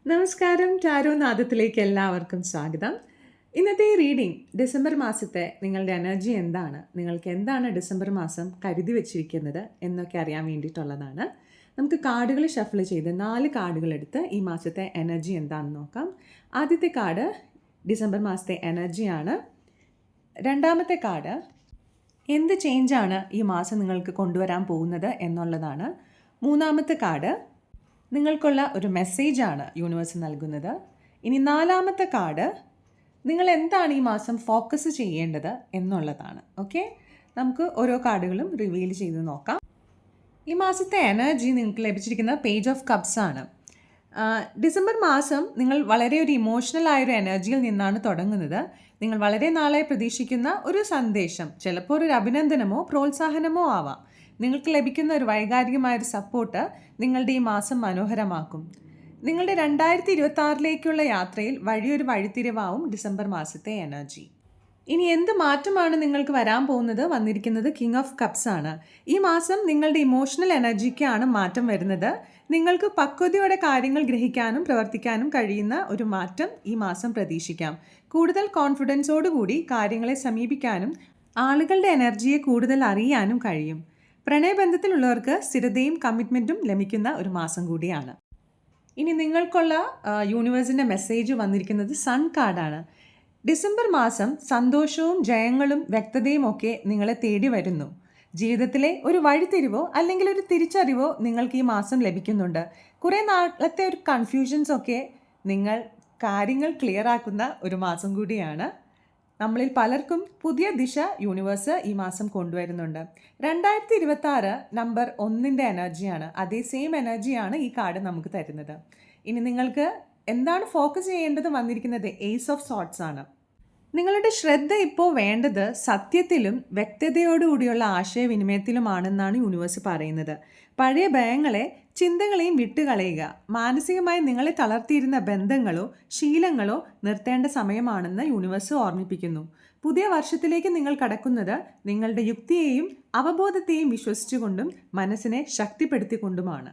നമസ്കാരം, ടാരോ നാദത്തിലേക്ക് എല്ലാവർക്കും സ്വാഗതം. ഇന്നത്തെ റീഡിംഗ് ഡിസംബർ മാസത്തെ നിങ്ങളുടെ എനർജി എന്താണ്, നിങ്ങൾക്ക് എന്താണ് ഡിസംബർ മാസം കരുതി വെച്ചിരിക്കുന്നത് എന്നൊക്കെ അറിയാൻ വേണ്ടിയിട്ടുള്ളതാണ്. നമുക്ക് കാർഡുകൾ ഷഫിൾ ചെയ്ത് 4 കാർഡുകൾ എടുത്ത് ഈ മാസത്തെ എനർജി എന്താണെന്ന് നോക്കാം. ആദ്യത്തെ കാർഡ് ഡിസംബർ മാസത്തെ എനർജിയാണ്. രണ്ടാമത്തെ കാർഡ് എന്ത് ചേഞ്ചാണ് ഈ മാസം നിങ്ങൾക്ക് കൊണ്ടുവരാൻ പോകുന്നത് എന്നുള്ളതാണ്. മൂന്നാമത്തെ കാർഡ് നിങ്ങൾക്കുള്ള ഒരു മെസ്സേജാണ് യൂണിവേഴ്സ് നൽകുന്നത്. ഇനി നാലാമത്തെ കാർഡ് നിങ്ങൾ എന്താണ് ഈ മാസം ഫോക്കസ് ചെയ്യേണ്ടത് എന്നുള്ളതാണ്. ഓക്കെ, നമുക്ക് ഓരോ കാർഡുകളും റിവീൽ ചെയ്ത് നോക്കാം. ഈ മാസത്തെ എനർജി നിങ്ങൾക്ക് ലഭിച്ചിരിക്കുന്ന പേജ് ഓഫ് കപ്സ് ആണ്. ഡിസംബർ മാസം നിങ്ങൾ വളരെ ഒരു ഇമോഷണൽ ആയൊരു എനർജിയിൽ നിന്നാണ് തുടങ്ങുന്നത്. നിങ്ങൾ വളരെ നാളായി പ്രതീക്ഷിക്കുന്ന ഒരു സന്ദേശം, ചിലപ്പോൾ ഒരു അഭിനന്ദനമോ പ്രോത്സാഹനമോ ആവാം. നിങ്ങൾക്ക് ലഭിക്കുന്ന ഒരു വൈകാരികമായൊരു സപ്പോർട്ട് നിങ്ങളുടെ ഈ മാസം മനോഹരമാക്കും. നിങ്ങളുടെ 2026 യാത്രയിൽ വലിയൊരു വഴിത്തിരിവാവും ഡിസംബർ മാസത്തെ എനർജി. ഇനി എന്ത് മാറ്റമാണ് നിങ്ങൾക്ക് വരാൻ പോകുന്നത്? വന്നിരിക്കുന്നത് കിങ് ഓഫ് കപ്സ് ആണ്. ഈ മാസം നിങ്ങളുടെ ഇമോഷണൽ എനർജിക്കാണ് മാറ്റം വരുന്നത്. നിങ്ങൾക്ക് പക്വതയോടെ കാര്യങ്ങൾ ഗ്രഹിക്കാനും പ്രവർത്തിക്കാനും കഴിയുന്ന ഒരു മാറ്റം ഈ മാസം പ്രതീക്ഷിക്കാം. കൂടുതൽ കോൺഫിഡൻസോടുകൂടി കാര്യങ്ങളെ സമീപിക്കാനും ആളുകളുടെ എനർജിയെ കൂടുതൽ അറിയാനും കഴിയും. പ്രണയബന്ധത്തിലുള്ളവർക്ക് സ്ഥിരതയും കമ്മിറ്റ്മെൻറ്റും ലഭിക്കുന്ന ഒരു മാസം കൂടിയാണ്. ഇനി നിങ്ങൾക്കുള്ള യൂണിവേഴ്സിൻ്റെ മെസ്സേജ് വന്നിരിക്കുന്നത് സൺ കാർഡാണ്. ഡിസംബർ മാസം സന്തോഷവും ജയങ്ങളും വ്യക്തതയും ഒക്കെ നിങ്ങളെ തേടി വരുന്നു. ജീവിതത്തിലെ ഒരു വഴിത്തിരിവോ അല്ലെങ്കിൽ ഒരു തിരിച്ചറിവോ നിങ്ങൾക്ക് ഈ മാസം ലഭിക്കുന്നുണ്ട്. കുറേ നാളത്തെ ഒരു കൺഫ്യൂഷൻസൊക്കെ നിങ്ങൾ കാര്യങ്ങൾ ക്ലിയർ ആക്കുന്ന ഒരു മാസം കൂടിയാണ്. നമ്മളിൽ പലർക്കും പുതിയ ദിശ യൂണിവേഴ്സ് ഈ മാസം കൊണ്ടുവരുന്നുണ്ട്. 2026 നമ്പർ 1 എനർജിയാണ്. അതേ സെയിം എനർജിയാണ് ഈ കാർഡ് നമുക്ക് തരുന്നത്. ഇനി നിങ്ങൾക്ക് എന്താണ് ഫോക്കസ് ചെയ്യേണ്ടത്? വന്നിരിക്കുന്നത് ഏസ് ഓഫ് സോർട്സ് ആണ്. നിങ്ങളുടെ ശ്രദ്ധ ഇപ്പോൾ വേണ്ടത് സത്യത്തിലും വ്യക്തതയോടുകൂടിയുള്ള ആശയവിനിമയത്തിലുമാണെന്നാണ് യൂണിവേഴ്സ് പറയുന്നത്. പഴയ ഭയങ്ങളെ ചിന്തകളെയും വിട്ടുകളയുക. മാനസികമായി നിങ്ങളെ തളർത്തിയിരുന്ന ബന്ധങ്ങളോ ശീലങ്ങളോ നിർത്തേണ്ട സമയമാണെന്ന് യൂണിവേഴ്സ് ഓർമ്മിപ്പിക്കുന്നു. പുതിയ വർഷത്തിലേക്ക് നിങ്ങൾ കടക്കുന്നത് നിങ്ങളുടെ യുക്തിയെയും അവബോധത്തെയും വിശ്വസിച്ചുകൊണ്ടും മനസ്സിനെ ശക്തിപ്പെടുത്തിക്കൊണ്ടുമാണ്.